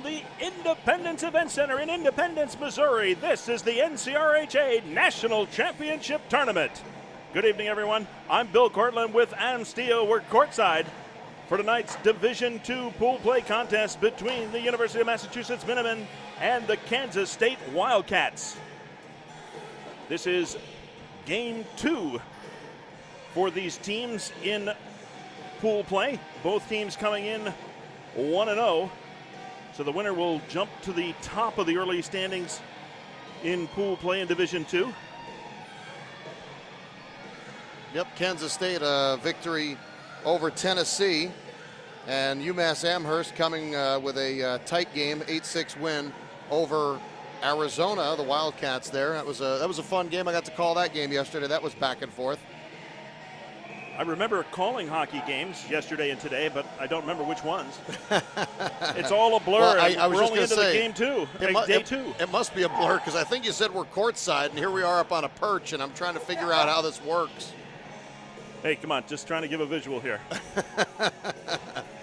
the Independence Event Center in Independence, Missouri, this is the NCRHA National Championship Tournament. Good evening, everyone. I'm Bill Cortland with Adam Steele. We're courtside for tonight's Division II pool play contest between the University of Massachusetts Minutemen and the Kansas State Wildcats. This is game 2 for these teams in pool play. Both teams coming in 1-0. So the winner will jump to the top of the early standings in pool play in Division II. Yep, Kansas State a victory over Tennessee, and UMass Amherst coming with a tight game, 8-6 win over Arizona, the Wildcats there. That was a fun game. I got to call that game yesterday. That was back and forth. I remember calling hockey games yesterday and today, but I don't remember which ones. It's all a blur. Well, I was we're just only into say, the game two, day two. It must be a blur because I think you said we're courtside, and here we are up on a perch, and I'm trying to figure out how this works. Hey, come on, just trying to give a visual here.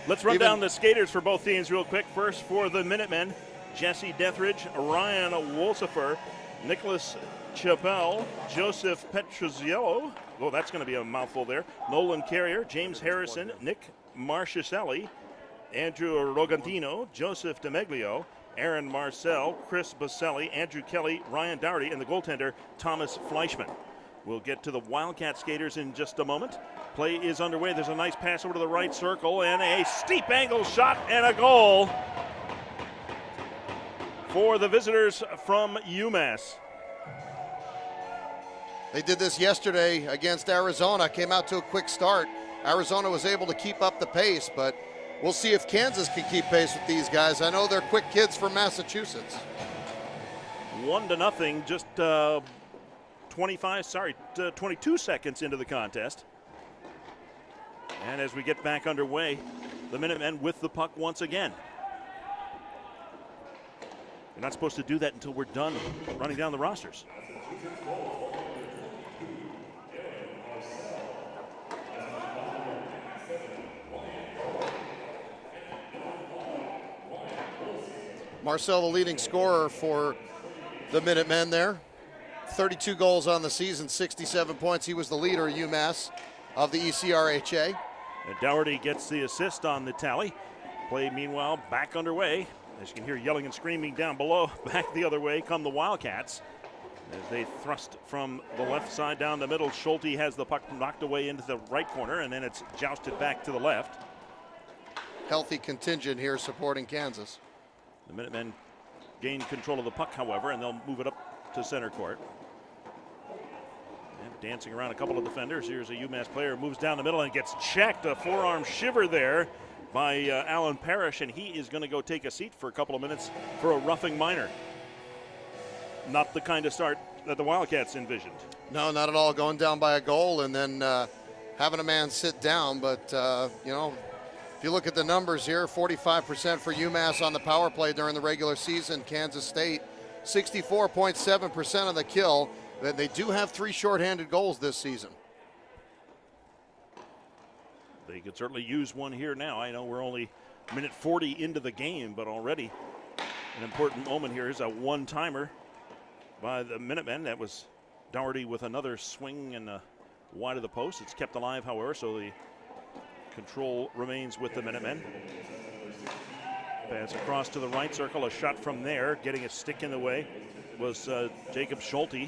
Let's run down the skaters for both teams real quick. First for the Minutemen, Jesse Dethridge, Ryan Wolsifer, Nicholas Chappelle, Joseph Petruzzello. Oh, that's going to be a mouthful there. Nolan Carrier, James Harrison, Nick Marchicelli, Andrew Rogantino, Joseph DeMeglio, Aaron Marcel, Chris Baselli, Andrew Kelly, Ryan Dougherty, and the goaltender, Thomas Fleischman. We'll get to the Wildcat skaters in just a moment. Play is underway. There's a nice pass over to the right circle and a steep angle shot and a goal for the visitors from UMass. They did this yesterday against Arizona, came out to a quick start. Arizona was able to keep up the pace, but we'll see if Kansas can keep pace with these guys. I know they're quick kids from Massachusetts. 1-0, just 22 seconds into the contest. And as we get back underway, the Minutemen with the puck once again. You're not supposed to do that until we're done running down the rosters. Marcel, the leading scorer for the Minutemen there. 32 goals on the season, 67 points. He was the leader at UMass of the ECRHA. And Dougherty gets the assist on the tally. Play, meanwhile, back underway. As you can hear yelling and screaming down below, back the other way come the Wildcats. As they thrust from the left side down the middle, Schulte has the puck knocked away into the right corner, and then it's jousted back to the left. Healthy contingent here supporting Kansas. The Minutemen gain control of the puck, however, and they'll move it up to center court. And dancing around a couple of defenders. Here's a UMass player who moves down the middle and gets checked. A forearm shiver there by Alan Parrish, and he is going to go take a seat for a couple of minutes for a roughing minor. Not the kind of start that the Wildcats envisioned. No, not at all. Going down by a goal and then having a man sit down. But, you know, if you look at the numbers here, 45% for UMass on the power play during the regular season. Kansas State, 64.7% of the kill. They do have 3 shorthanded goals this season. They could certainly use one here now. I know we're only minute 40 into the game, but already an important moment here is a one-timer by the Minutemen. That was Dougherty with another swing and wide of the post. It's kept alive, however, so the control remains with the Minutemen. Pass across to the right circle, a shot from there, getting a stick in the way was Jacob Schulte.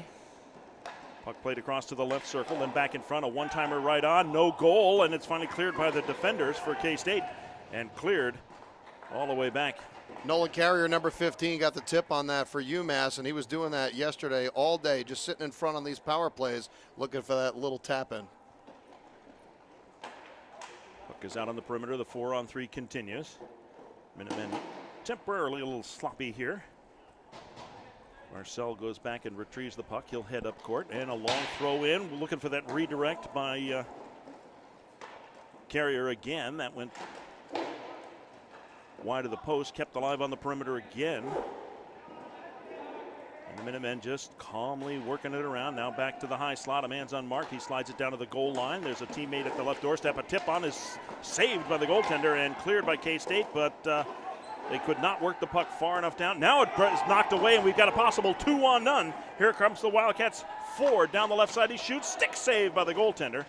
Puck played across to the left circle, then back in front, a one-timer right on, no goal, and it's finally cleared by the defenders for K-State, and cleared all the way back. Nolan Carrier, number 15, got the tip on that for UMass, and he was doing that yesterday all day, just sitting in front on these power plays, looking for that little tap-in. Puck is out on the perimeter, the 4-on-3 continues. Minutemen temporarily a little sloppy here. Marcel goes back and retrieves the puck. He'll head up court, and a long throw in. Looking for that redirect by Carrier again. That went wide of the post, kept alive on the perimeter again. And the Minutemen just calmly working it around. Now back to the high slot. A man's unmarked. He slides it down to the goal line. There's a teammate at the left doorstep. A tip on is saved by the goaltender and cleared by K-State, but They could not work the puck far enough down. Now it is knocked away, and we've got a possible 2-on-none. Here comes the Wildcats. Ford down the left side. He shoots. Stick save by the goaltender.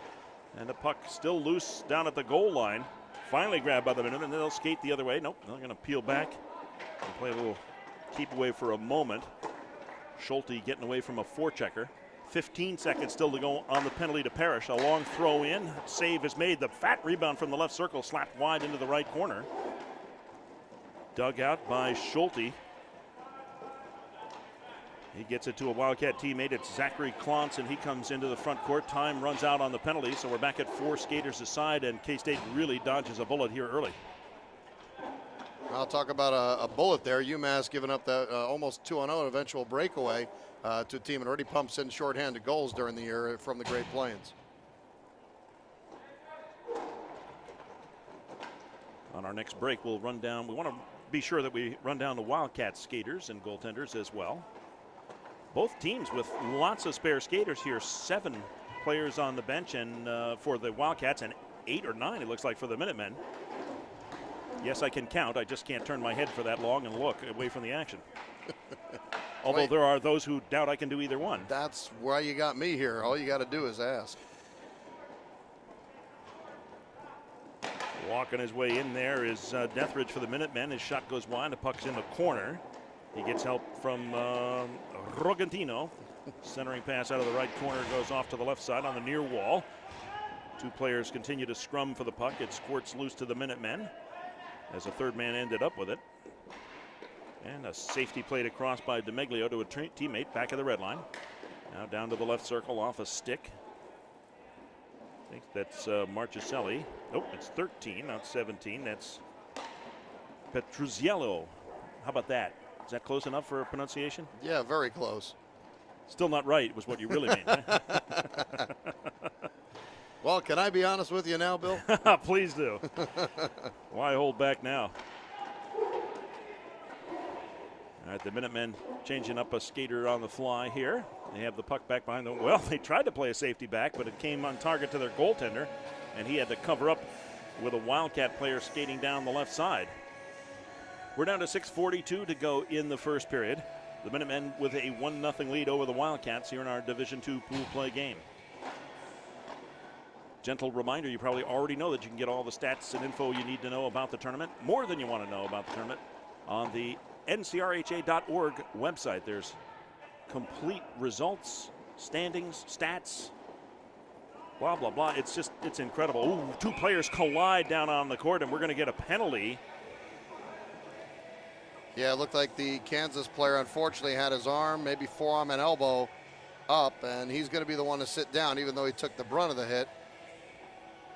And the puck still loose down at the goal line. Finally grabbed by the Minutemen, and they'll skate the other way. Nope, they're going to peel back and play a little keep away for a moment. Schulte getting away from a forechecker. 15 seconds still to go on the penalty to Parrish. A long throw in. Save is made. The fat rebound from the left circle slapped wide into the right corner. Dug out by Schulte. He gets it to a Wildcat teammate. It's Zachary Klontz, and he comes into the front court. Time runs out on the penalty, so we're back at 4 skaters aside, and K-State really dodges a bullet here early. I'll talk about a bullet there. UMass giving up that almost 2-0 eventual breakaway to a team that already pumps in shorthanded goals during the year from the Great Plains. On our next break, we'll run down. We want to be sure that we run down the Wildcat skaters and goaltenders as well. Both teams with lots of spare skaters here. 7 players on the bench and for the Wildcats, and 8 or 9 it looks like for the Minutemen. Yes, I can count. I just can't turn my head for that long and look away from the action. Although there are those who doubt I can do either one. That's why you got me here. All you got to do is ask. Walking his way in there is Deathridge for the Minutemen. His shot goes wide. The puck's in the corner. He gets help from Rogantino. Centering pass out of the right corner goes off to the left side on the near wall. 2 players continue to scrum for the puck. It squirts loose to the Minutemen as a third man ended up with it. And a safety played across by DeMeglio to a teammate back of the red line. Now down to the left circle off a stick. I think that's Marchicelli. Oh, it's 13, not 17. That's Petruziello. How about that? Is that close enough for pronunciation? Yeah, very close. Still not right was what you really mean. Well, can I be honest with you now, Bill? Please do. Why hold back now? All right, the Minutemen changing up a skater on the fly here. They have the puck back behind them. Well, they tried to play a safety back, but it came on target to their goaltender, and he had to cover up with a Wildcat player skating down the left side. We're down to 6:42 to go in the first period. The Minutemen with a 1-0 lead over the Wildcats here in our Division II pool play game. Gentle reminder, you probably already know that you can get all the stats and info you need to know about the tournament, more than you want to know about the tournament, on the NCRHA.org website. There's complete results, standings, stats, blah, blah, blah. It's incredible. Ooh, 2 players collide down on the court, and we're going to get a penalty. Yeah, it looked like the Kansas player unfortunately had his arm, maybe forearm and elbow up, and he's going to be the one to sit down even though he took the brunt of the hit.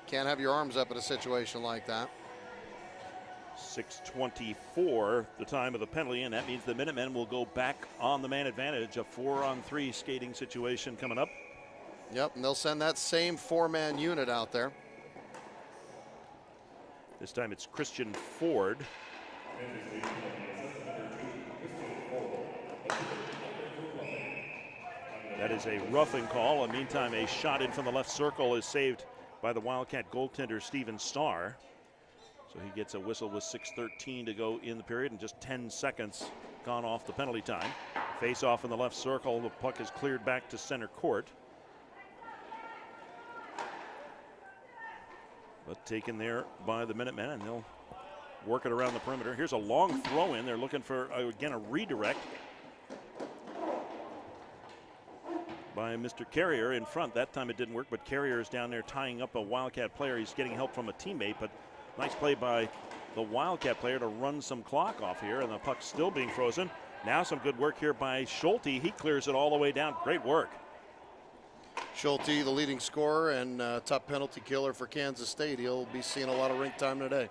Can't have your arms up in a situation like that. 6:24 the time of the penalty, and that means the Minutemen will go back on the man advantage. A 4-on-3 skating situation coming up. Yep, and they'll send that same 4-man unit out there. This time it's Christian Ford. That is a roughing call. In the meantime, a shot in from the left circle is saved by the Wildcat goaltender, Steven Starr. So he gets a whistle with 6:13 to go in the period and just 10 seconds gone off the penalty time. Face off in the left circle. The puck is cleared back to center court. But taken there by the Minutemen, and they'll work it around the perimeter. Here's a long throw in. They're looking for, again, a redirect by Mr. Carrier in front. That time it didn't work, but Carrier is down there tying up a Wildcat player. He's getting help from a teammate, but nice play by the Wildcat player to run some clock off here, and the puck's still being frozen. Now some good work here by Schulte. He clears it all the way down. Great work. Schulte, the leading scorer and top penalty killer for Kansas State. He'll be seeing a lot of rink time today.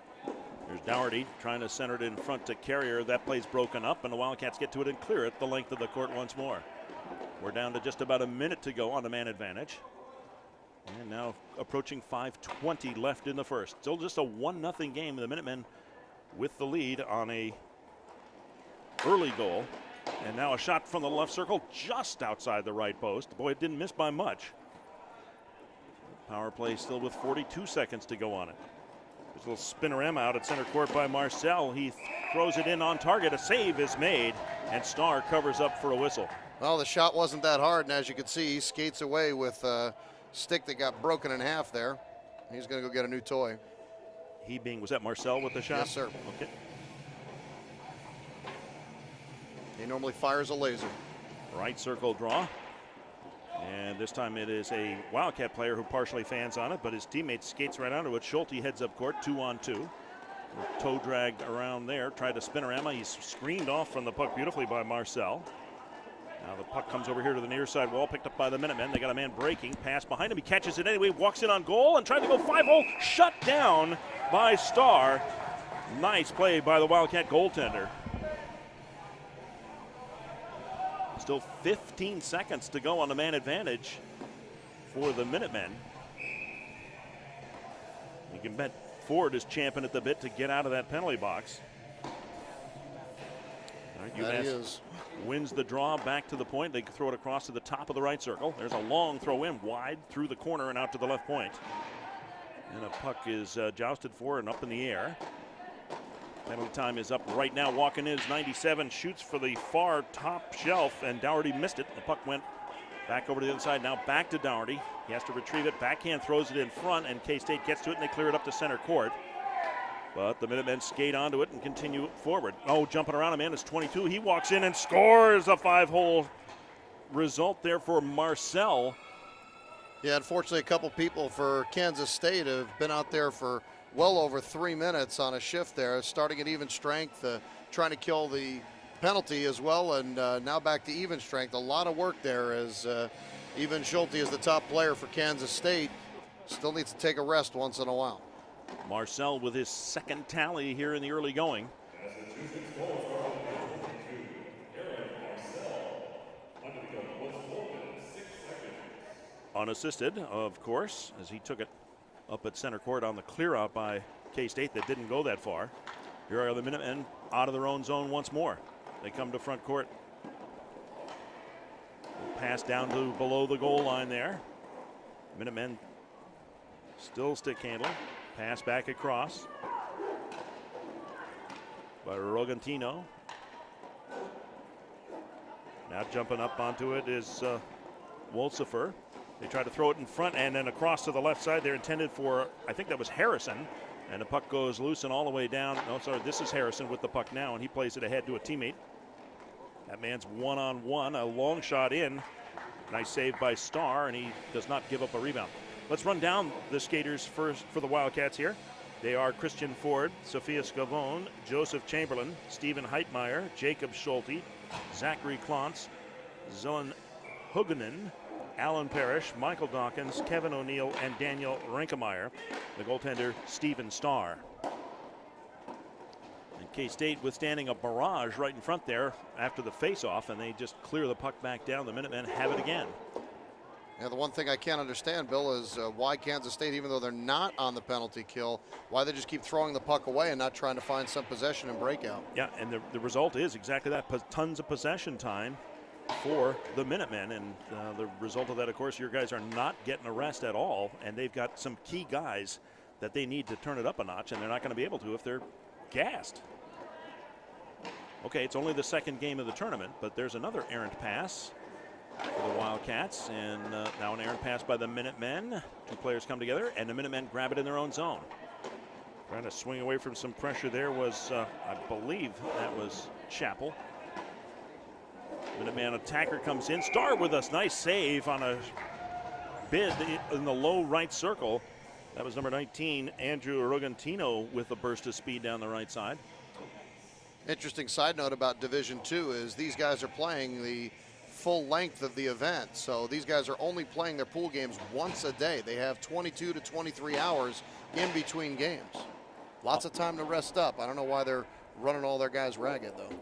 There's Dougherty trying to center it in front to Carrier. That play's broken up, and the Wildcats get to it and clear it the length of the court once more. We're down to just about a minute to go on the man advantage. And now approaching 5:20 left in the first. Still just a 1-0 game. The Minutemen with the lead on a early goal. And now a shot from the left circle just outside the right post. Boy, it didn't miss by much. Power play still with 42 seconds to go on it. There's a little spinorama out at center court by Marcel. He throws it in on target. A save is made, and Starr covers up for a whistle. Well, the shot wasn't that hard, and as you can see, he skates away with a stick that got broken in half there. He's going to go get a new toy. He being, was that Marcel with the shot? Yes, sir. Okay. He normally fires a laser. Right circle draw. And this time it is a Wildcat player who partially fans on it, but his teammate skates right onto it. Schulte heads up court, 2-on-2. Toe dragged around there, tried to spinorama. He's screened off from the puck beautifully by Marcel. Now the puck comes over here to the near side wall, picked up by the Minutemen. They got a man breaking, pass behind him. He catches it anyway, walks in on goal and tried to go 5-hole, shut down by Starr. Nice play by the Wildcat goaltender. Still 15 seconds to go on the man advantage for the Minutemen. You can bet Ford is champing at the bit to get out of that penalty box. All right, UMass wins the draw back to the point. They throw it across to the top of the right circle. There's a long throw in wide through the corner and out to the left point. And a puck is jousted for and up in the air. Penalty time is up right now. Walking in is 97, shoots for the far top shelf, and Dougherty missed it. The puck went back over to the other side. Now back to Dougherty. He has to retrieve it. Backhand throws it in front, and K-State gets to it, and they clear it up to center court. But the Minutemen skate onto it and continue forward. Oh, jumping around a man is 22. He walks in and scores a 5-hole result there for Marcel. Yeah, unfortunately, a couple people for Kansas State have been out there for well over 3 minutes on a shift there, starting at even strength, trying to kill the penalty as well, and now back to even strength. A lot of work there as even Schulte is the top player for Kansas State. Still needs to take a rest once in a while. Marcel with his second tally here in the early going. Unassisted, of course, as he took it up at center court on the clear out by K-State that didn't go that far. Here are the Minutemen out of their own zone once more. They come to front court. Pass down to below the goal line there. Minutemen still stick handling. Pass back across by Rogantino. Now jumping up onto it is Wolsifer. They try to throw it in front and then across to the left side. They're intended for, I think that was Harrison. And the puck goes loose and all the way down. No, sorry, this is Harrison with the puck now, and he plays it ahead to a teammate. That man's one-on-one, a long shot in. Nice save by Starr, and he does not give up a rebound. Let's run down the skaters first for the Wildcats here. They are Christian Ford, Sophia Scavone, Joseph Chamberlain, Stephen Heitmeyer, Jacob Schulte, Zachary Klontz, Zelen Huganen, Alan Parrish, Michael Dawkins, Kevin O'Neill, and Daniel Renkemeyer. The goaltender, Stephen Starr. And K-State withstanding a barrage right in front there after the face-off, and they just clear the puck back down. The Minutemen have it again. Yeah, the one thing I can't understand, Bill, is why Kansas State, even though they're not on the penalty kill, why they just keep throwing the puck away and not trying to find some possession and breakout. Yeah, and the result is exactly that. Tons of possession time for the Minutemen, and the result of that, of course, your guys are not getting a rest at all, and they've got some key guys that they need to turn it up a notch, and they're not going to be able to if they're gassed. Okay, it's only the second game of the tournament, but there's another errant pass for the Wildcats, and now an errant pass by the Minutemen. Two players come together, and the Minutemen grab it in their own zone. Trying to swing away from some pressure there was, I believe that was Chappell. Minuteman attacker comes in. Starr with a nice save on a bid in the low right circle. That was number 19, Andrew Rogantino, with a burst of speed down the right side. Interesting side note about Division II is these guys are playing the full length of the event. So these guys are only playing their pool games once a day. They have 22 to 23 hours in between games. Lots of time to rest up. I don't know why they're running all their guys ragged, though.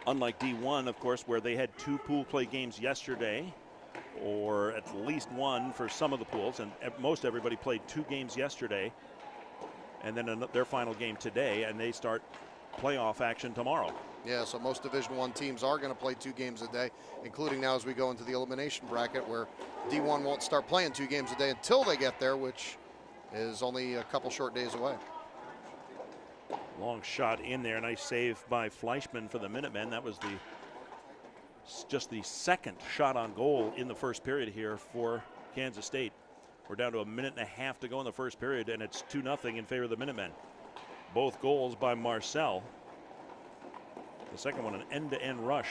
Unlike D1, of course, where they had 2 pool play games yesterday, or at least one for some of the pools, and most everybody played 2 games yesterday, and then their final game today, and they start playoff action tomorrow. Yeah, so most Division I teams are going to play 2 games a day, including now as we go into the elimination bracket, where D1 won't start playing 2 games a day until they get there, which is only a couple short days away. Long shot in there. Nice save by Fleischman for the Minutemen. That was just the second shot on goal in the first period here for Kansas State. We're down to a minute and a half to go in the first period, and it's 2-0 in favor of the Minutemen. Both goals by Marcel. The second one, an end-to-end rush,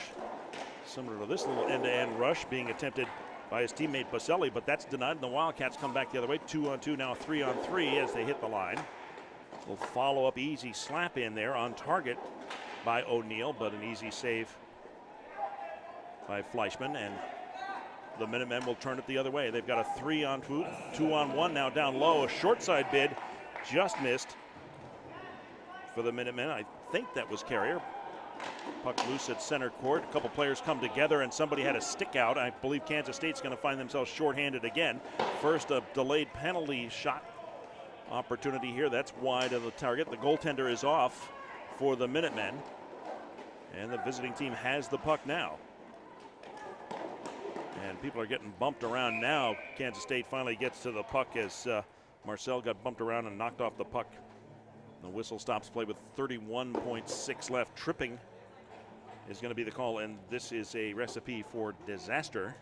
similar to this little end-to-end rush being attempted by his teammate Baselli, but that's denied, and the Wildcats come back the other way. 2-on-2, now 3-on-3 as they hit the line. Will follow up easy slap in there on target by O'Neill, but an easy save by Fleischman, and the Minutemen will turn it the other way. They've got a 3-on-2, 2-on-1 now down low. A short side bid just missed for the Minutemen. I think that was Carrier. Puck loose at center court. A couple players come together and somebody had a stick out. I believe Kansas State's going to find themselves shorthanded again. First, a delayed penalty shot opportunity here. That's wide of the target. The goaltender is off for the Minutemen, and the visiting team has the puck now. And people are getting bumped around now. Kansas State finally gets to the puck as Marcel got bumped around and knocked off the puck. The whistle stops play with 31.6 left. Tripping is going to be the call, and this is a recipe for disaster.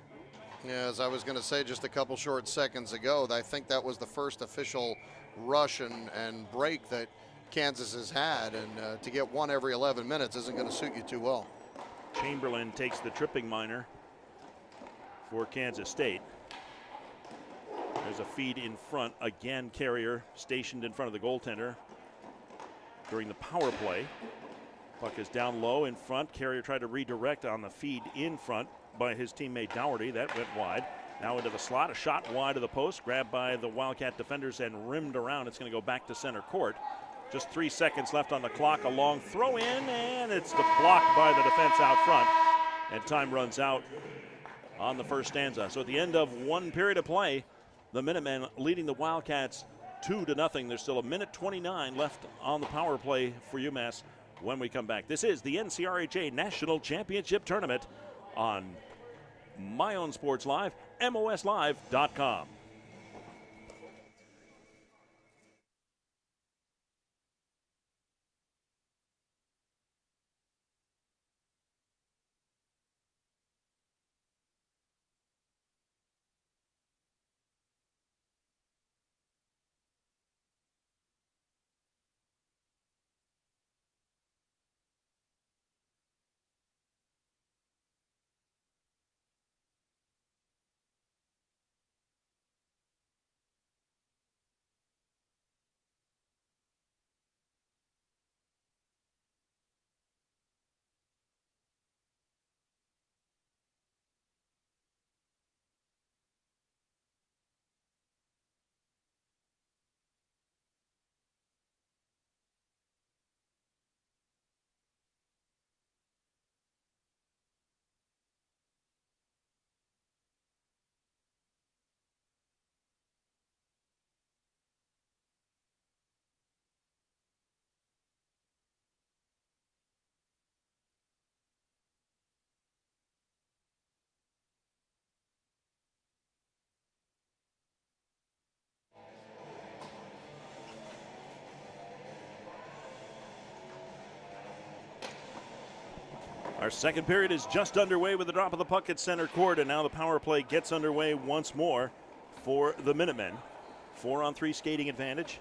Yeah, as I was going to say just a couple short seconds ago, I think that was the first official rush and break that Kansas has had, and to get one every 11 minutes isn't going to suit you too well. Chamberlain takes the tripping minor for Kansas State. There's a feed in front. Again, Carrier stationed in front of the goaltender during the power play. Puck is down low in front. Carrier tried to redirect on the feed in front by his teammate Dougherty. That went wide. Now into the slot. A shot wide of the post. Grabbed by the Wildcat defenders and rimmed around. It's going to go back to center court. Just 3 seconds left on the clock. A long throw in, and it's blocked by the defense out front. And time runs out on the first stanza. So at the end of one period of play, the Minutemen leading the Wildcats 2-0. There's still a minute 29 left on the power play for UMass when we come back. This is the NCRHA National Championship Tournament on My Own Sports Live, MOSLive.com. Our second period is just underway with the drop of the puck at center court, and now the power play gets underway once more for the Minutemen. 4-on-3 skating advantage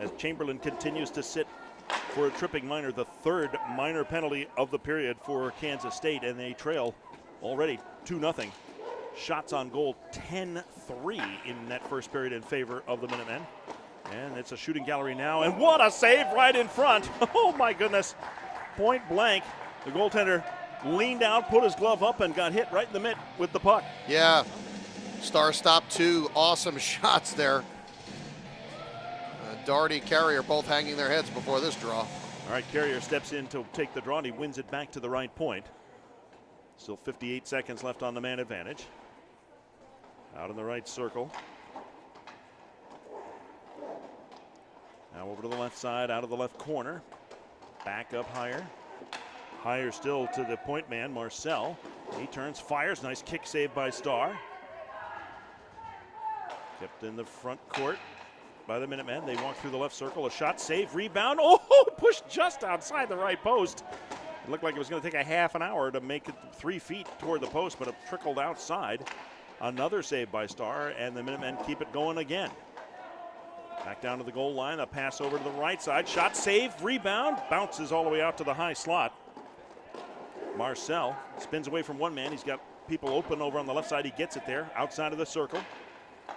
as Chamberlain continues to sit for a tripping minor, the third minor penalty of the period for Kansas State, and they trail already 2-0. Shots on goal 10-3 in that first period in favor of the Minutemen. And it's a shooting gallery now, and what a save right in front. Oh my goodness, point blank. The goaltender leaned out, put his glove up, and got hit right in the mitt with the puck. Yeah, Star stopped 2 awesome shots there. Dougherty, Carrier both hanging their heads before this draw. All right, Carrier steps in to take the draw, and he wins it back to the right point. Still 58 seconds left on the man advantage. Out in the right circle. Now over to the left side, out of the left corner. Back up higher. Higher still to the point man, Marcel. He turns, fires. Nice kick save by Starr. Kept in the front court. by the Minutemen. They walk through the left circle. A shot, save, rebound. Oh, pushed just outside the right post. It looked like it was going to take a half an hour to make it 3 feet toward the post, but it trickled outside. Another save by Starr, and the Minutemen keep it going again. Back down to the goal line, a pass over to the right side. Shot, save, rebound, bounces all the way out to the high slot. Marcel spins away from one man. He's got people open over on the left side. He gets it there, outside of the circle.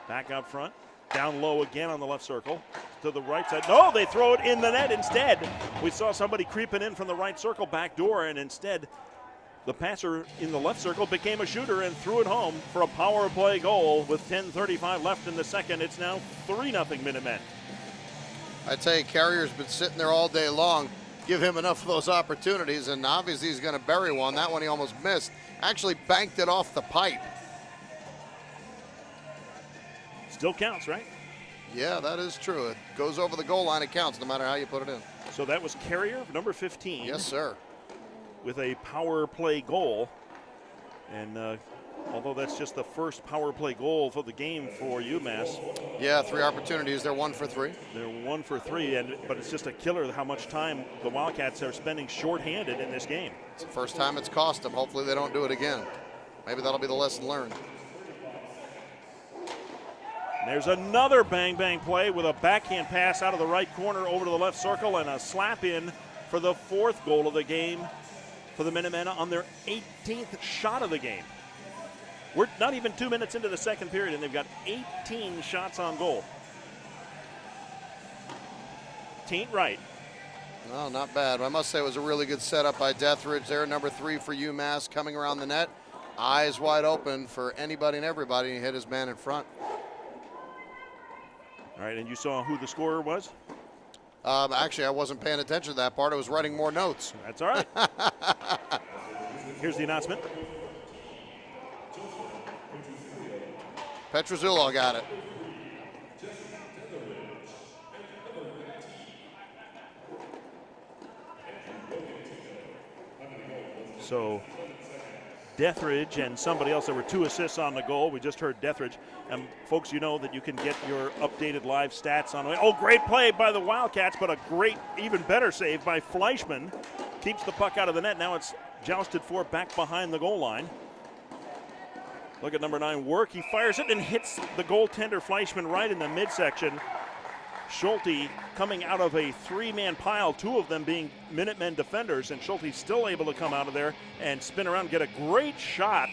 Back out front, down low again on the left circle. To the right side. No, they throw it in the net instead. We saw somebody creeping in from the right circle back door, and instead the passer in the left circle became a shooter and threw it home for a power play goal with 10:35 left in the second. It's now 3-0 Minutemen. I tell you, Carrier's been sitting there all day long. Give him enough of those opportunities, and obviously he's going to bury one. That one he almost missed. Actually banked it off the pipe. Still counts, right? Yeah, that is true. It goes over the goal line. It counts no matter how you put it in. So that was Carrier, number 15. Yes, sir. With a power play goal. And although that's just the first power play goal for the game for UMass. Yeah, 3 opportunities. They're 1 for 3. They're 1 for 3, but it's just a killer how much time the Wildcats are spending shorthanded in this game. It's the first time it's cost them. Hopefully they don't do it again. Maybe that'll be the lesson learned. There's another bang-bang play with a backhand pass out of the right corner over to the left circle and a slap in for the 4th goal of the game for the Minutemen on their 18th shot of the game. We're not even 2 minutes into the second period, and they've got 18 shots on goal. Taint right. No, not bad. I must say it was a really good setup by Deathridge there, number 3 for UMass, coming around the net. Eyes wide open for anybody and everybody, and he hit his man in front. All right, and you saw who the scorer was? Actually, I wasn't paying attention to that part. I was writing more notes. That's all right. Here's the announcement. Petrozzulo got it. So Deathridge and somebody else. There were 2 assists on the goal. We just heard Deathridge. And folks, you know that you can get your updated live stats on. Oh, great play by the Wildcats, but a great, even better save by Fleischman. Keeps the puck out of the net. Now it's jousted for back behind the goal line. Look at number 9 work. He fires it and hits the goaltender Fleischman right in the midsection. Schulte coming out of a 3-man pile, 2 of them being Minutemen defenders, and Schulte still able to come out of there and spin around, get a great shot,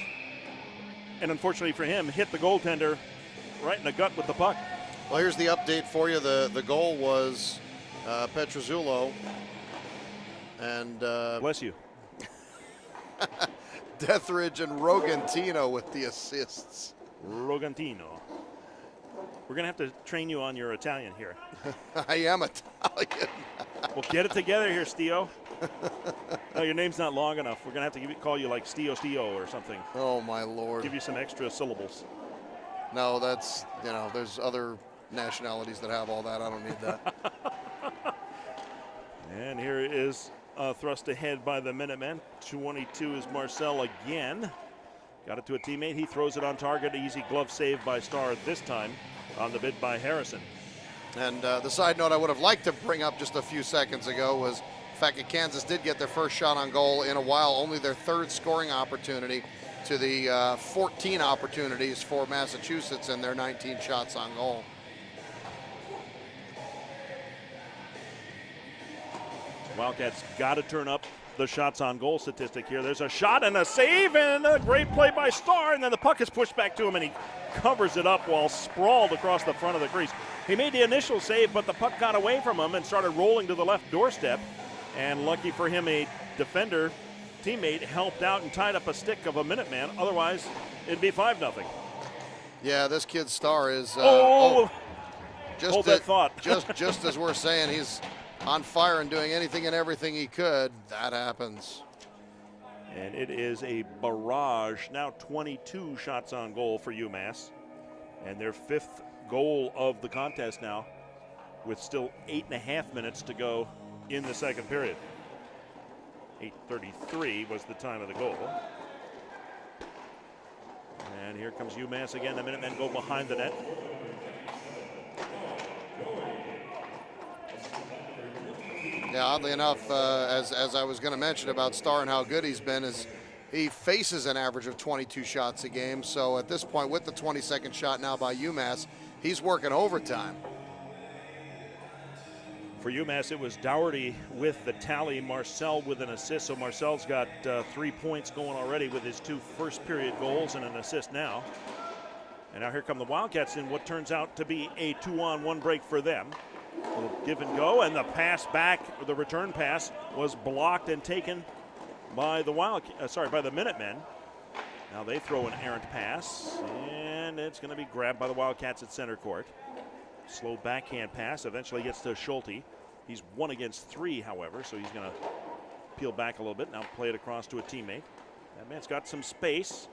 and unfortunately for him, hit the goaltender right in the gut with the puck. Well, here's the update for you. The goal was Petrozzulo, and bless you. Deathridge and Rogantino with the assists. Rogantino. We're going to have to train you on your Italian here. I am Italian. Well, get it together here, Stio. No, your name's not long enough. We're going to have to call you like Stio or something. Oh, my Lord. Give you some extra syllables. No, that's, there's other nationalities that have all that. I don't need that. And here is thrust ahead by the Minutemen. 22 is Marcel again. Got it to a teammate. He throws it on target. Easy glove save by Starr this time on the bid by Harrison. And the side note I would have liked to bring up just a few seconds ago was the fact that Kansas did get their first shot on goal in a while, only their 3rd scoring opportunity to the 14 opportunities for Massachusetts and their 19 shots on goal. Wildcats got to turn up the shots on goal statistic here. There's a shot and a save and a great play by Starr, and then the puck is pushed back to him and he covers it up while sprawled across the front of the crease. He made the initial save, but the puck got away from him and started rolling to the left doorstep, and lucky for him, a defender teammate helped out and tied up a stick of a Minuteman. Otherwise, it'd be 5-0. Yeah, this kid's Starr is hold just that thought. just as we're saying he's on fire and doing anything and everything he could, that happens. And it is a barrage. Now 22 shots on goal for UMass. And their 5th goal of the contest now, with still 8.5 minutes to go in the second period. 8:33 was the time of the goal. And here comes UMass again. The Minutemen go behind the net. Yeah, oddly enough, as I was going to mention about Starr and how good he's been, is he faces an average of 22 shots a game. So at this point, with the 22nd shot now by UMass, he's working overtime. For UMass, it was Dougherty with the tally, Marcel with an assist. So Marcel's got 3 points going already with his 2 first period goals and an assist now. And now here come the Wildcats in what turns out to be a 2-on-1 break for them. A little give and go, and the pass back, the return pass was blocked and taken by the by the Minutemen. Now they throw an errant pass, and it's going to be grabbed by the Wildcats at center court. Slow backhand pass eventually gets to Schulte. He's 1 against 3, however, so he's going to peel back a little bit. Now play it across to a teammate. That man's got some space.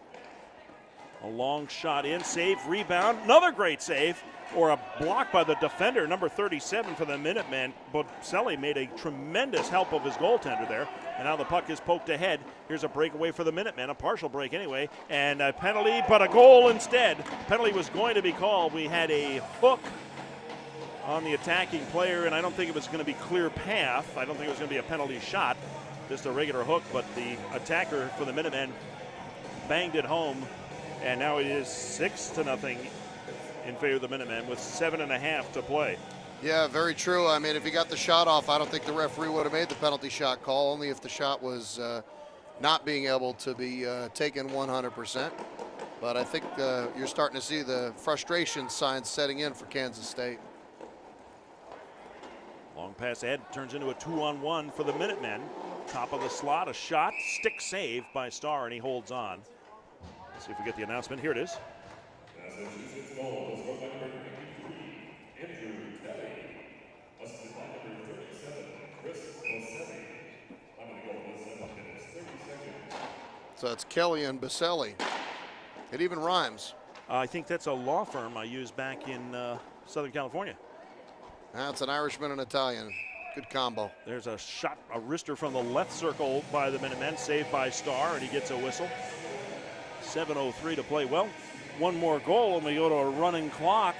A long shot in, save, rebound, another great save, or a block by the defender, number 37 for the Minutemen. Bocelli made a tremendous help of his goaltender there, and now the puck is poked ahead. Here's a breakaway for the Minutemen, a partial break anyway, and a penalty, but a goal instead. Penalty was going to be called. We had a hook on the attacking player, and I don't think it was going to be clear path. I don't think it was going to be a penalty shot, just a regular hook, but the attacker for the Minutemen banged it home, and now it is 6-0 in favor of the Minutemen with 7.5 to play. Yeah, very true. I mean, if he got the shot off, I don't think the referee would have made the penalty shot call, only if the shot was not being able to be taken 100%. But I think you're starting to see the frustration signs setting in for Kansas State. Long pass ahead, turns into a 2-on-1 for the Minutemen. Top of the slot, a shot, stick save by Starr, and he holds on. Let's see if we get the announcement. Here it is. So it's Kelly and Bocelli. It even rhymes. I think that's a law firm I used back in Southern California. That's an Irishman and Italian. Good combo. There's a shot, a wrister from the left circle by the Minutemen, saved by Starr, and he gets a whistle. 7:03 to play. Well, one more goal and we go to a running clock.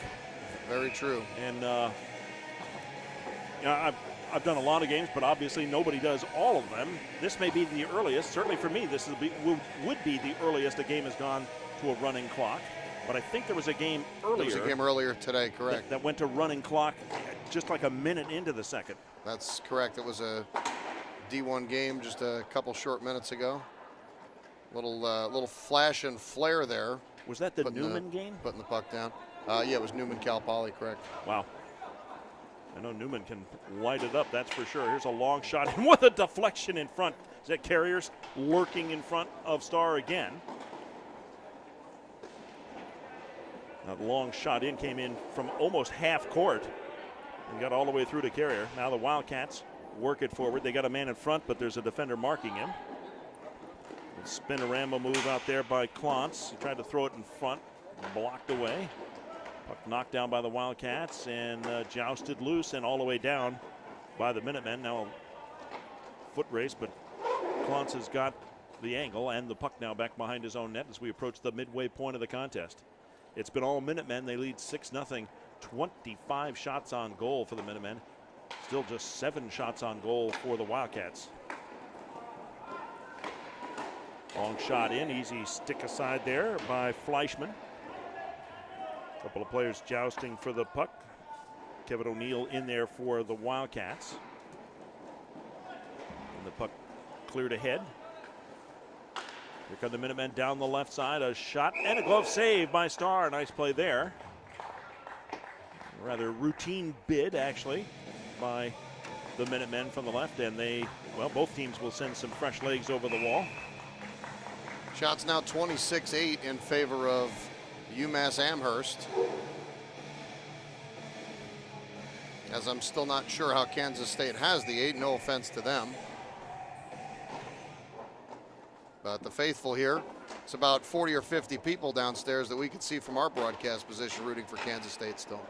Very true. And I've done a lot of games, but obviously nobody does all of them. This may be the earliest. Certainly for me, this would be the earliest a game has gone to a running clock. But I think there was a game earlier. There was a game earlier today, correct. That went to running clock just like a minute into the second. That's correct. It was a D1 game just a couple short minutes ago. Little flash and flare there. Was that the Newman game? Putting the puck down. Yeah, it was Newman Cal Poly, correct. Wow. I know Newman can light it up, that's for sure. Here's a long shot, and with a deflection in front. Is that Carriers lurking in front of Starr again? Now the long shot in came in from almost half court and got all the way through to Carrier. Now the Wildcats work it forward. They got a man in front, but there's a defender marking him. Spinorama move out there by Klontz. He tried to throw it in front, blocked away. Puck knocked down by the Wildcats and jousted loose and all the way down by the Minutemen. Now a foot race, but Klontz has got the angle and the puck now back behind his own net as we approach the midway point of the contest. It's been all Minutemen. They lead 6-0. 25 shots on goal for the Minutemen. Still just 7 shots on goal for the Wildcats. Long shot in, easy stick aside there by Fleischman. A couple of players jousting for the puck. Kevin O'Neill in there for the Wildcats. And the puck cleared ahead. Here come the Minutemen down the left side. A shot and a glove save by Starr. Nice play there. Rather routine bid, actually, by the Minutemen from the left. And both teams will send some fresh legs over the wall. Shots now 26-8 in favor of UMass Amherst. As I'm still not sure how Kansas State has the 8, no offense to them. But the faithful here, it's about 40 or 50 people downstairs that we can see from our broadcast position rooting for Kansas State still.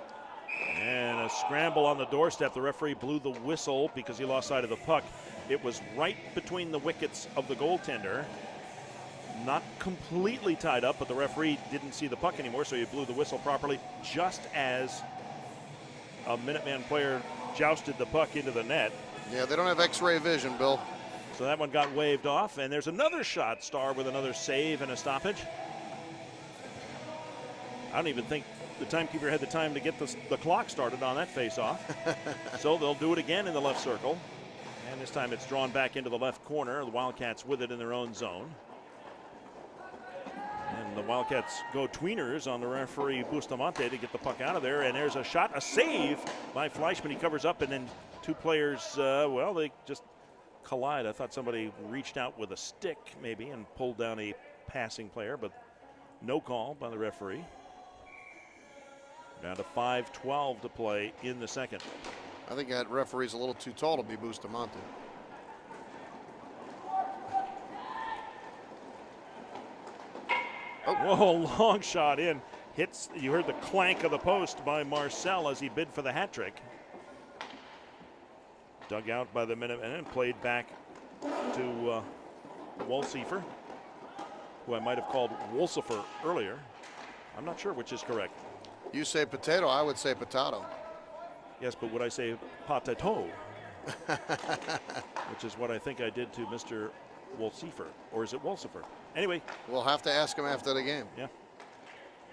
And a scramble on the doorstep. The referee blew the whistle because he lost sight of the puck. It was right between the wickets of the goaltender. Not completely tied up, but the referee didn't see the puck anymore, so he blew the whistle properly just as a Minuteman player jousted the puck into the net. Yeah, they don't have X-ray vision, Bill. So that one got waved off, and there's another shot. Starr with another save and a stoppage. I don't even think the timekeeper had the time to get the clock started on that face-off. So they'll do it again in the left circle. And this time it's drawn back into the left corner. The Wildcats with it in their own zone. And the Wildcats go tweeners on the referee Bustamante to get the puck out of there. And there's a shot, a save by Fleischmann. He covers up, and then two players, well, they just collide. I thought somebody reached out with a stick maybe and pulled down a passing player, but no call by the referee. Down to 5:12 to play in the second. I think that referee's a little too tall to be Bustamante. Oh. Whoa, long shot in. Hits, you heard the clank of the post by Marcel as he bid for the hat trick. Dug out by the minute and played back to Wolsiefer, who I might have called Wolsifer earlier. I'm not sure which is correct. You say potato, I would say potato. Yes, but would I say potato? Which is what I think I did to Mr. Wolsiefer, or is it Wolsifer? Anyway. We'll have to ask him after the game. Yeah.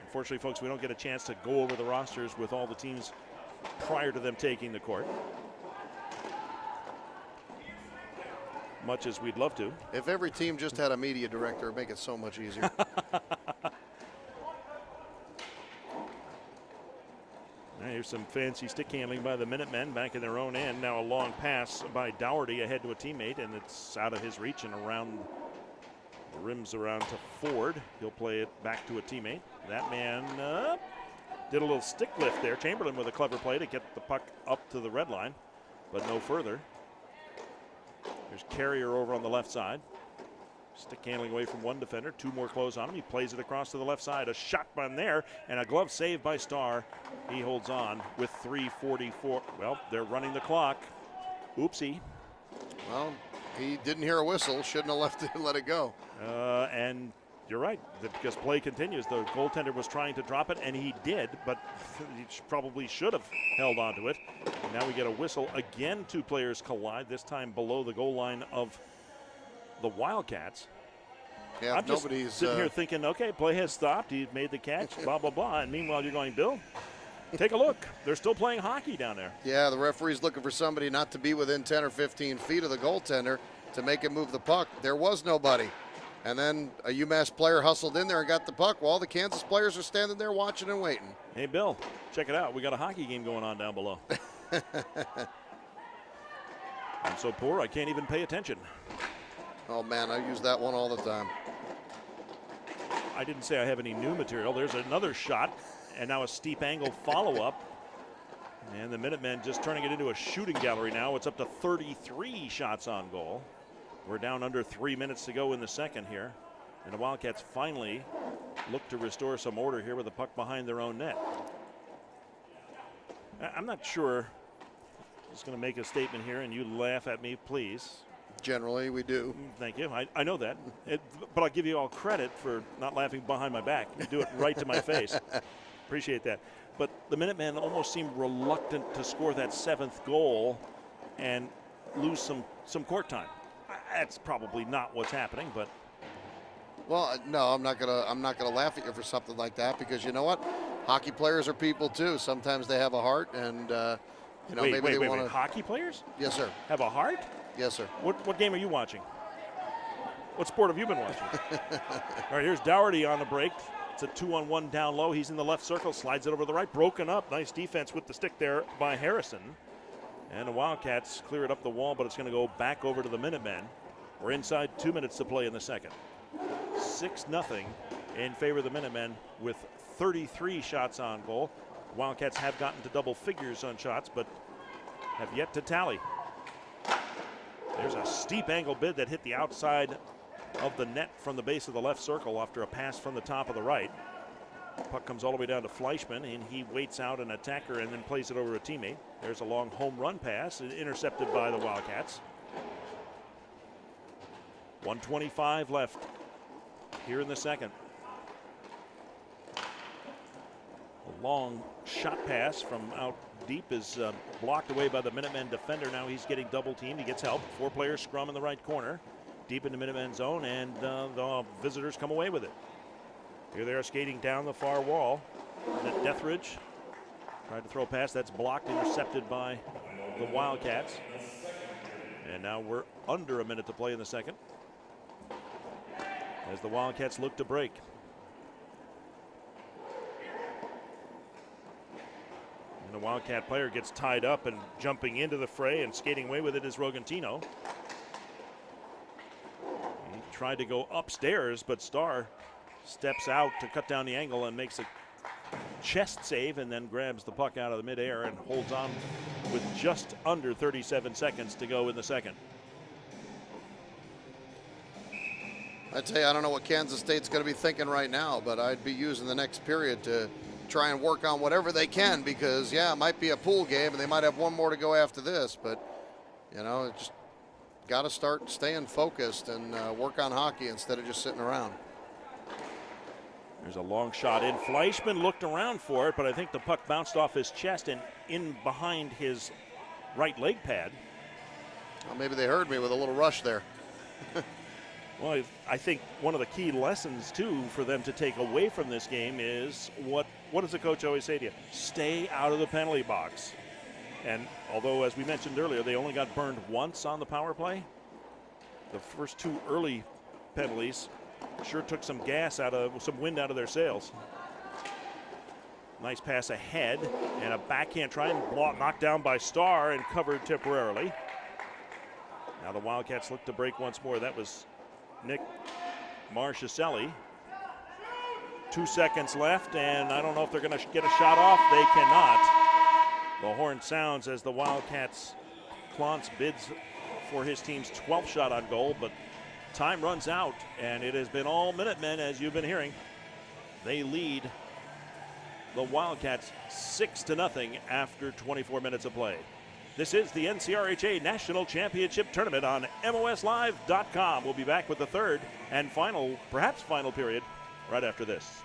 Unfortunately, folks, we don't get a chance to go over the rosters with all the teams prior to them taking the court. Much as we'd love to. If every team just had a media director, it'd make it so much easier. Here's some fancy stick handling by the Minutemen back in their own end. Now a long pass by Dougherty ahead to a teammate, and it's out of his reach and around the rims around to Ford. He'll play it back to a teammate. That man did a little stick lift there. Chamberlain with a clever play to get the puck up to the red line, but no further. There's Carrier over on the left side. Stick handling away from one defender. Two more close on him. He plays it across to the left side. A shot from there and a glove save by Starr. He holds on with 3:44. Well, they're running the clock. Oopsie. Well, he didn't hear a whistle. Shouldn't have left it, let it go. And you're right, because play continues. The goaltender was trying to drop it, and he did, but he probably should have held on to it. And now we get a whistle. Again, two players collide, this time below the goal line of the Wildcats. Yeah, I'm just sitting here thinking, okay, play has stopped. He made the catch, blah, blah, blah. And meanwhile, you're going, Bill, take a look. They're still playing hockey down there. Yeah, the referee's looking for somebody not to be within 10 or 15 feet of the goaltender to make him move the puck. There was nobody. And then a UMass player hustled in there and got the puck while the Kansas players are standing there watching and waiting. Hey, Bill, check it out. We got a hockey game going on down below. I'm so poor, I can't even pay attention. Oh, man, I use that one all the time. I didn't say I have any new material. There's another shot, and now a steep angle follow-up. And the Minutemen just turning it into a shooting gallery now. It's up to 33 shots on goal. We're down under 3 minutes to go in the second here. And the Wildcats finally look to restore some order here with the puck behind their own net. I'm not sure. I'm just going to make a statement here, and you laugh at me, please. Generally, we do. Thank you. I know that. But I'll give you all credit for not laughing behind my back. You do it right to my face. Appreciate that. But the Minutemen almost seemed reluctant to score that seventh goal and lose some court time. That's probably not what's happening, but. Well, no, I'm not gonna laugh at you for something like that, because you know what? Hockey players are people too. Sometimes they have a heart, and you know, maybe they want to. Hockey players? Yes, sir. Have a heart? Yes, sir. What game are you watching? What sport have you been watching? All right, here's Dougherty on the break. It's a 2-on-1 down low. He's in the left circle, slides it over the right. Broken up. Nice defense with the stick there by Harrison. And the Wildcats clear it up the wall, but it's going to go back over to the Minutemen. We're inside 2 minutes to play in the second. 6-0 in favor of the Minutemen with 33 shots on goal. The Wildcats have gotten to double figures on shots, but have yet to tally. There's a steep angle bid that hit the outside of the net from the base of the left circle after a pass from the top of the right. Puck comes all the way down to Fleischmann, and he waits out an attacker and then plays it over a teammate. There's a long home run pass, intercepted by the Wildcats. 1:25 left here in the second. long shot pass from out deep is blocked away by the Minutemen defender. Now he's getting double teamed. He gets help. 4 players scrum in the right corner, deep in the Minutemen zone, and the visitors come away with it. Here they are skating down the far wall. Deathridge tried to throw a pass. That's blocked, intercepted by the Wildcats. And now we're under a minute to play in the second, as the Wildcats look to break. And the Wildcat player gets tied up, and jumping into the fray and skating away with it is Rogantino. He tried to go upstairs, but Starr steps out to cut down the angle and makes a chest save, and then grabs the puck out of the midair and holds on with just under 37 seconds to go in the second. I tell you, I don't know what Kansas State's going to be thinking right now, but I'd be using the next period to try and work on whatever they can, because, yeah, it might be a pool game, and they might have one more to go after this, but, you know, it just got to start staying focused and work on hockey instead of just sitting around. There's a long shot in. Fleischman looked around for it, but I think the puck bounced off his chest and in behind his right leg pad. Well, maybe they heard me with a little rush there. Well, I think one of the key lessons, too, for them to take away from this game is what does the coach always say to you? Stay out of the penalty box. And although, as we mentioned earlier, they only got burned once on the power play, the first 2 early penalties sure took some wind out of their sails. Nice pass ahead, and a backhand try and knocked down by Starr and covered temporarily. Now the Wildcats look to break once more. That was Nick Marchescelli. 2 seconds left, and I don't know if they're going to get a shot off. They cannot. The horn sounds as the Wildcats Clance bids for his team's 12th shot on goal, but time runs out, and it has been all Minutemen, as you've been hearing. They lead the Wildcats 6-0 after 24 minutes of play. This is the NCRHA National Championship Tournament on MOSLive.com. We'll be back with the third and perhaps final period right after this.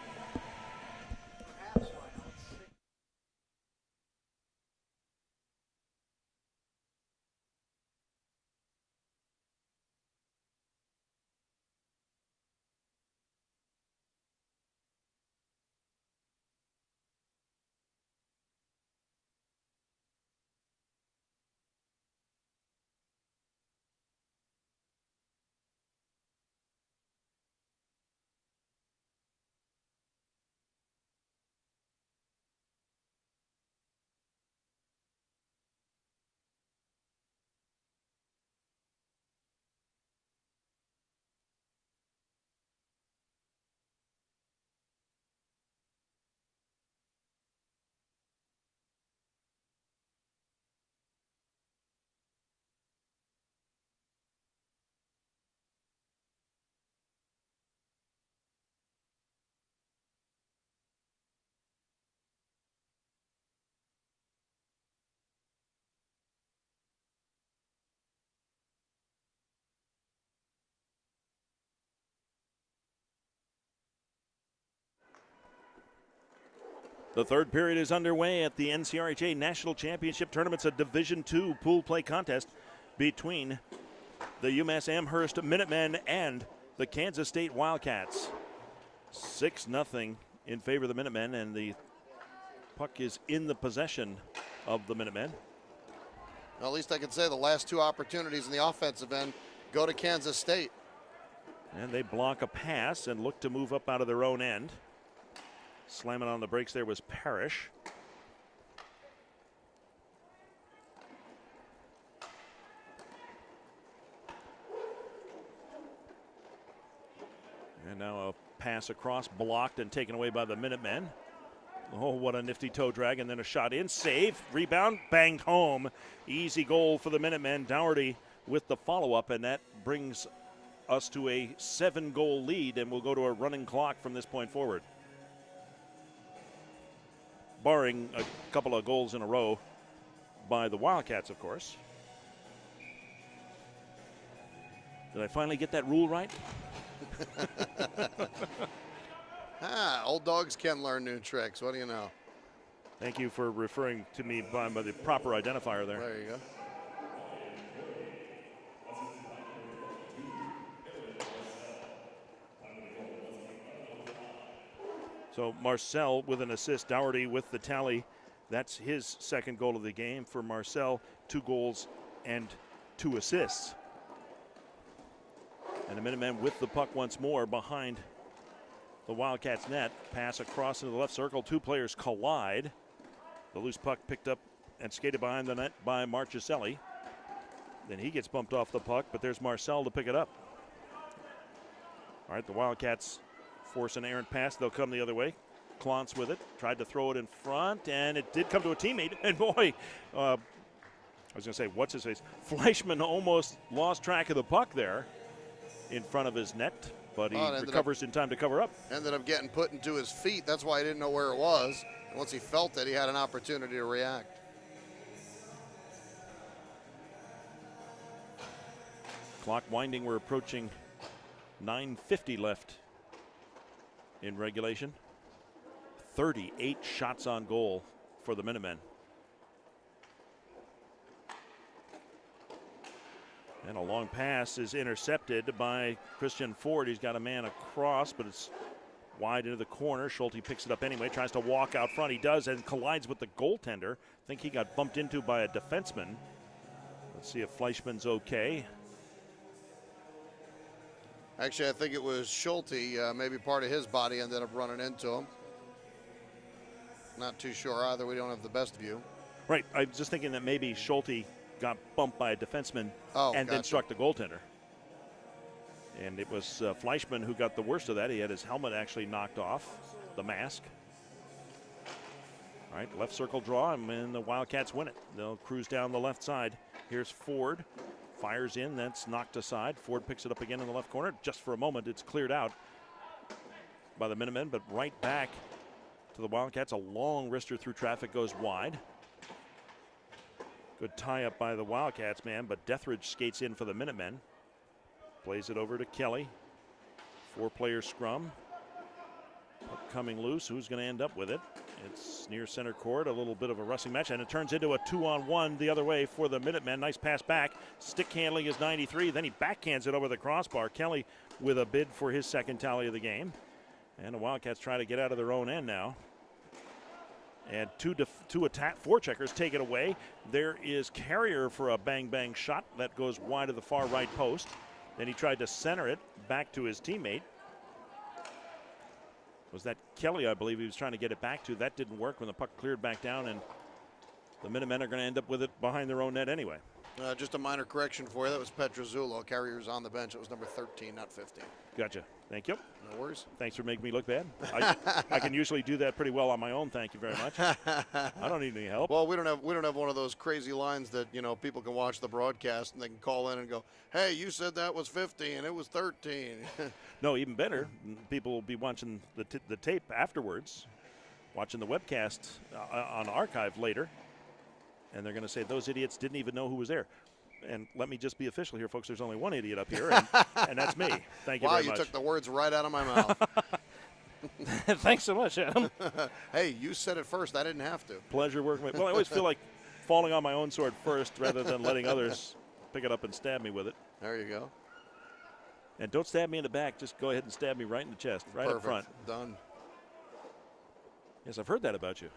The third period is underway at the NCRHA National Championship Tournament. It's a Division II pool play contest between the UMass Amherst Minutemen and the Kansas State Wildcats. 6-0 in favor of the Minutemen, and the puck is in the possession of the Minutemen. Well, at least I can say the last 2 opportunities in the offensive end go to Kansas State. And they block a pass and look to move up out of their own end. Slamming on the brakes there was Parrish. And now a pass across, blocked and taken away by the Minutemen. Oh, what a nifty toe drag, and then a shot in, save, rebound, banged home. Easy goal for the Minutemen. Dougherty with the follow-up, and that brings us to a 7-goal lead, and we'll go to a running clock from this point forward. Barring a couple of goals in a row by the Wildcats, of course. Did I finally get that rule right? Old dogs can learn new tricks. What do you know? Thank you for referring to me by the proper identifier there. There you go. So Marcel with an assist, Dougherty with the tally. That's his second goal of the game for Marcel. 2 goals and 2 assists. And the Minutemen with the puck once more behind the Wildcats net. Pass across into the left circle. 2 players collide. The loose puck picked up and skated behind the net by Marchicelli. Then he gets bumped off the puck, but there's Marcel to pick it up. All right, the Wildcats force an errant pass. They'll come the other way. Clontz with it. Tried to throw it in front, and it did come to a teammate. And boy, I was going to say, what's his face? Fleischmann almost lost track of the puck there in front of his net, but he recovers in time to cover up. Ended up getting put into his feet. That's why he didn't know where it was. And once he felt it, he had an opportunity to react. Clock winding. We're approaching 9:50 left in regulation. 38 shots on goal for the Minutemen. And a long pass is intercepted by Christian Ford. He's got a man across, but it's wide into the corner. Schulte picks it up anyway, tries to walk out front. He does, and collides with the goaltender. I think he got bumped into by a defenseman. Let's see if Fleischmann's okay. Actually, I think it was Schulte. Maybe part of his body ended up running into him. Not too sure either. We don't have the best view. Right. I was just thinking that maybe Schulte got bumped by a defenseman and then struck the goaltender. And it was Fleischmann who got the worst of that. He had his helmet actually knocked off, the mask. All right, left circle draw, and the Wildcats win it. They'll cruise down the left side. Here's Ford. Fires in, that's knocked aside. Ford picks it up again in the left corner. Just for a moment, it's cleared out by the Minutemen, but right back to the Wildcats. A long wrister through traffic goes wide. Good tie-up by the Wildcats, man, but Deathridge skates in for the Minutemen. Plays it over to Kelly. 4-player scrum. Puck coming loose. Who's going to end up with it? It's near center court, a little bit of a wrestling match, and it turns into a 2-on-1 the other way for the Minutemen. Nice pass back. Stick handling is 93. Then he backhands it over the crossbar. Kelly with a bid for his second tally of the game. And the Wildcats try to get out of their own end now. And two attack forecheckers take it away. There is Carrier for a bang-bang shot that goes wide of the far right post. Then he tried to center it back to his teammate. Was that Kelly, I believe he was trying to get it back to. That didn't work when the puck cleared back down, and the Minutemen are going to end up with it behind their own net anyway. Just a minor correction for you. That was Petrozzulo. Carrier's on the bench. It was number 13, not 15. Gotcha. Thank you. No worries. Thanks for making me look bad. I can usually do that pretty well on my own. Thank you very much. I don't need any help. Well, we don't have one of those crazy lines that, you know, people can watch the broadcast and they can call in and go, "Hey, you said that was 15 and it was 13." No, even better. People will be watching the tape afterwards, watching the webcast on archive later, and they're going to say those idiots didn't even know who was there. And let me just be official here, folks. There's only one idiot up here, and that's me. Thank you very much. Wow, you took the words right out of my mouth. Thanks so much, Adam. Hey, you said it first. I didn't have to. Pleasure working with you. Well, I always feel like falling on my own sword first rather than letting others pick it up and stab me with it. There you go. And don't stab me in the back. Just go ahead and stab me right in the chest, right Perfect. up front. Done. Yes, I've heard that about you.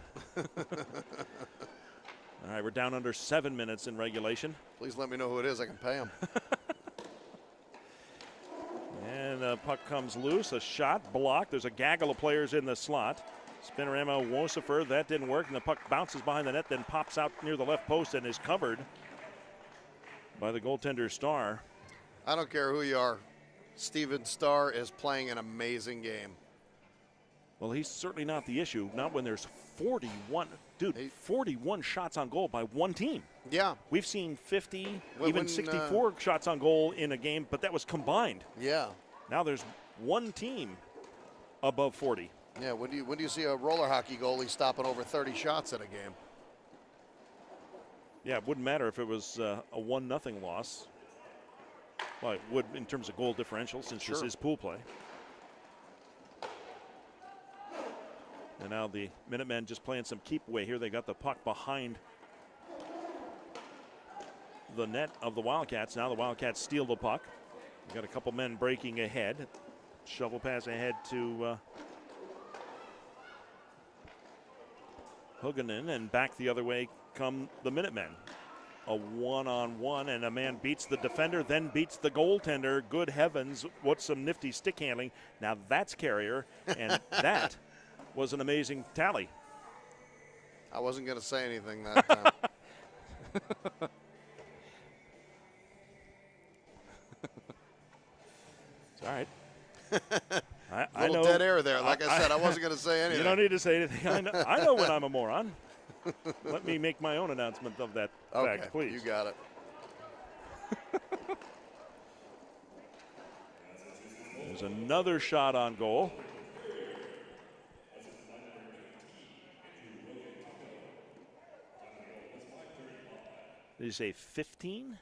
All right, we're down under 7 minutes in regulation. Please let me know who it is. I can pay him. And the puck comes loose. A shot blocked. There's a gaggle of players in the slot. Spinorama, Wosifer, that didn't work. And the puck bounces behind the net, then pops out near the left post and is covered by the goaltender Starr. I don't care who you are. Steven Starr is playing an amazing game. Well, he's certainly not the issue. Not when there's 41. Dude, 41 shots on goal by one team. Yeah. We've seen 50, even 64 shots on goal in a game, but that was combined. Yeah. Now there's one team above 40. Yeah, when do you see a roller hockey goalie stopping over 30 shots in a game? Yeah, it wouldn't matter if it was a 1-0 loss. Well, it would in terms of goal differential since this is pool play. And now the Minutemen just playing some keep away here. They got the puck behind the net of the Wildcats. Now the Wildcats steal the puck. We've got a couple men breaking ahead. Shovel pass ahead to Huganen, and back the other way come the Minutemen. A one-on-one, and a man beats the defender, then beats the goaltender. Good heavens, what some nifty stick handling. Now that's Carrier, and that was an amazing tally. I wasn't going to say anything that time. It's all right. I know dead air there. Like I said, I wasn't going to say anything. You don't need to say anything. I know when I'm a moron. Let me make my own announcement of that fact, please. You got it. There's another shot on goal. Did you say 15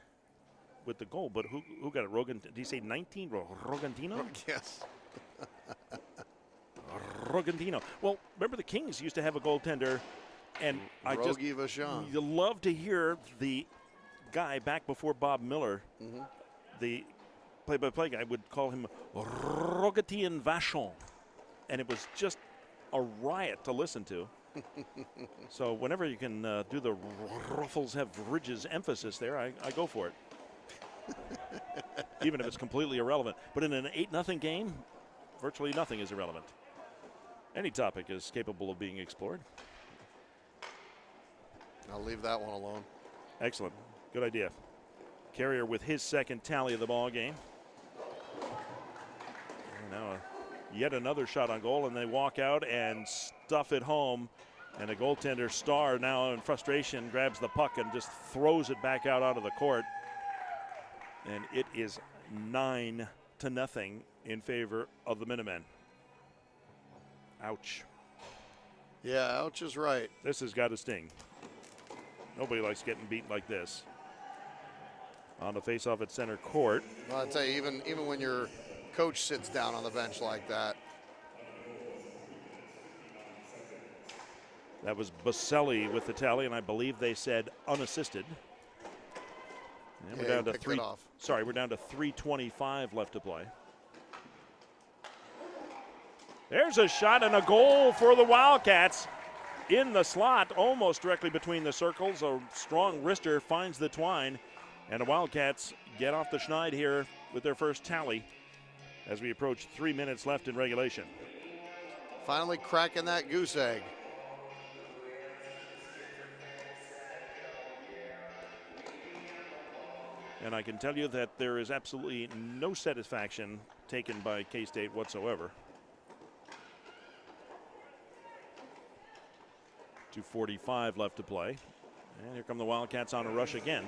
with the goal? But who got it? Rogan? Did he say 19? Rogantino? Yes. Rogantino. Well, remember the Kings used to have a goaltender, and you love to hear the guy back before Bob Miller, the play-by-play guy, would call him Rogatian Vachon, and it was just a riot to listen to. So whenever you can do the ruffles have ridges emphasis there, I go for it. Even if it's completely irrelevant. But in an 8-0 game, virtually nothing is irrelevant. Any topic is capable of being explored. I'll leave that one alone. Excellent. Good idea. Carrier with his second tally of the ball game. And now yet another shot on goal, and they walk out and stuff it home. And the goaltender Starr, now in frustration, grabs the puck and just throws it back out onto the court. And it is 9-0 in favor of the Minutemen. Ouch. Yeah, ouch is right. This has got to sting. Nobody likes getting beat like this. On the face-off at center court. Well, I'll tell you, even when your coach sits down on the bench like that. That was Baselli with the tally, and I believe they said unassisted. And we're down to we're down to 3:25 left to play. There's a shot and a goal for the Wildcats in the slot, almost directly between the circles. A strong wrister finds the twine, and the Wildcats get off the schneid here with their first tally as we approach 3 minutes left in regulation. Finally cracking that goose egg. And I can tell you that there is absolutely no satisfaction taken by K-State whatsoever. 2:45 left to play. And here come the Wildcats on a rush again.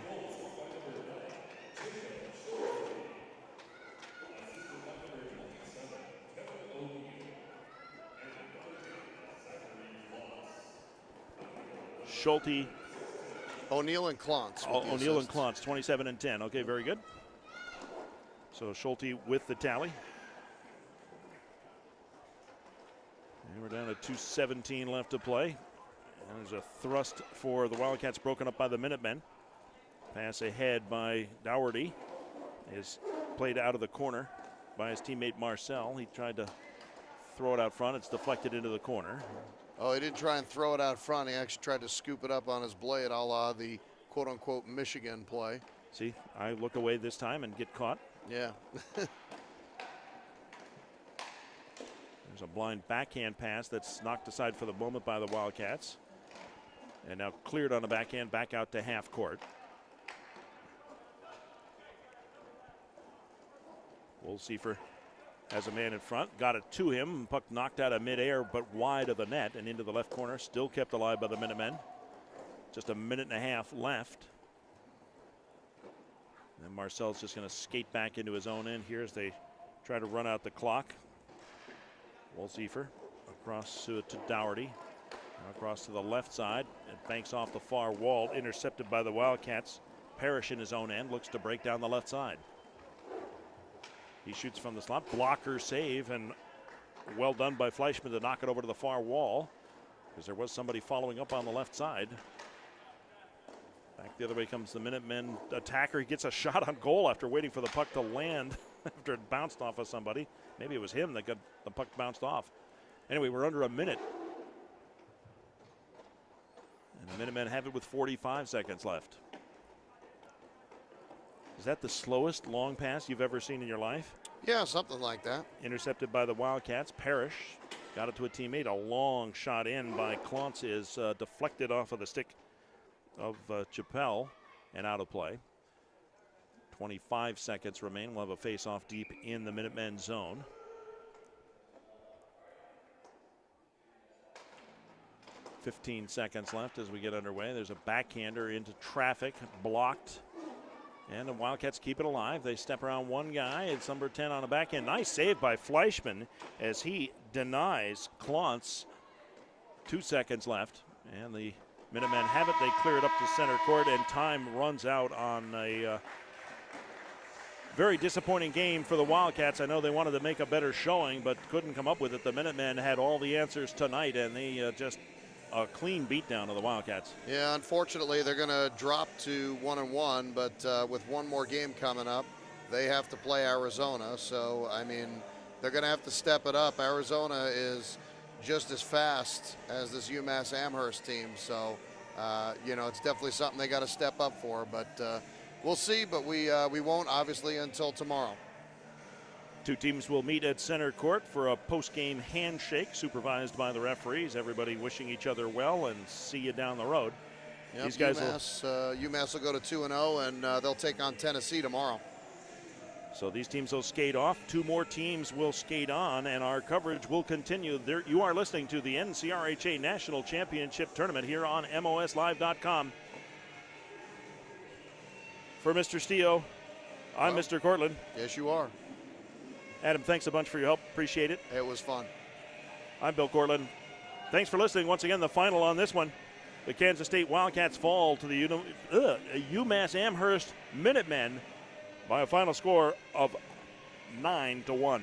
Schulte. O'Neill and Klontz. O'Neill and Klontz, 27 and 10. Okay, very good. So Schulte with the tally. And we're down to 2:17 left to play. And there's a thrust for the Wildcats broken up by the Minutemen. Pass ahead by Dougherty is played out of the corner by his teammate Marcel. He tried to throw it out front. It's deflected into the corner. Oh, he didn't try and throw it out front. He actually tried to scoop it up on his blade, a la the quote-unquote Michigan play. See, I look away this time and get caught. Yeah. There's a blind backhand pass that's knocked aside for the moment by the Wildcats. And now cleared on the backhand, back out to half court. Wolsiefer has a man in front, got it to him. Puck knocked out of midair, but wide of the net and into the left corner. Still kept alive by the Minutemen. Just a minute and a half left. And Marcel's just going to skate back into his own end here as they try to run out the clock. Wolsiefer across to Dougherty. Across to the left side. It banks off the far wall, intercepted by the Wildcats. Parrish in his own end looks to break down the left side. He shoots from the slot, blocker save, and well done by Fleischman to knock it over to the far wall. because there was somebody following up on the left side. Back the other way comes the Minutemen attacker. He gets a shot on goal after waiting for the puck to land after it bounced off of somebody. Maybe it was him that got the puck bounced off. Anyway, we're under a minute. And the Minutemen have it with 45 seconds left. Is that the slowest long pass you've ever seen in your life? Yeah, something like that. Intercepted by the Wildcats. Parrish got it to a teammate. A long shot in by Klontz is deflected off of the stick of Chappelle and out of play. 25 seconds remain. We'll have a face-off deep in the Minutemen zone. .15 seconds left as we get underway. There's a backhander into traffic, blocked. And the Wildcats keep it alive. They step around one guy. It's number 10 on a backhand. Nice save by Fleischman as he denies Klontz. 2 seconds left. And the Minutemen have it. They clear it up to center court, and time runs out on a very disappointing game for the Wildcats. I know they wanted to make a better showing, but couldn't come up with it. The Minutemen had all the answers tonight, and they just a clean beatdown of the Wildcats. Yeah, unfortunately, they're going to drop to 1-1, but with one more game coming up, they have to play Arizona. So, I mean, they're going to have to step it up. Arizona is just as fast as this UMass Amherst team. So, you know, it's definitely something they got to step up for. But we'll see, but we won't, obviously, until tomorrow. Two teams will meet at center court for a post-game handshake supervised by the referees. Everybody wishing each other well and see you down the road. Yep, These guys UMass will go to 2-0, and they'll take on Tennessee tomorrow. So these teams will skate off. Two more teams will skate on, and our coverage will continue. There, you are listening to the NCRHA National Championship Tournament here on MOSLive.com. For Mr. Steo, I'm Mr. Cortland. Yes, you are. Adam, thanks a bunch for your help. Appreciate it. It was fun. I'm Bill Cortland. Thanks for listening. Once again, the final on this one. The Kansas State Wildcats fall to the UMass Amherst Minutemen by a final score of 9-1.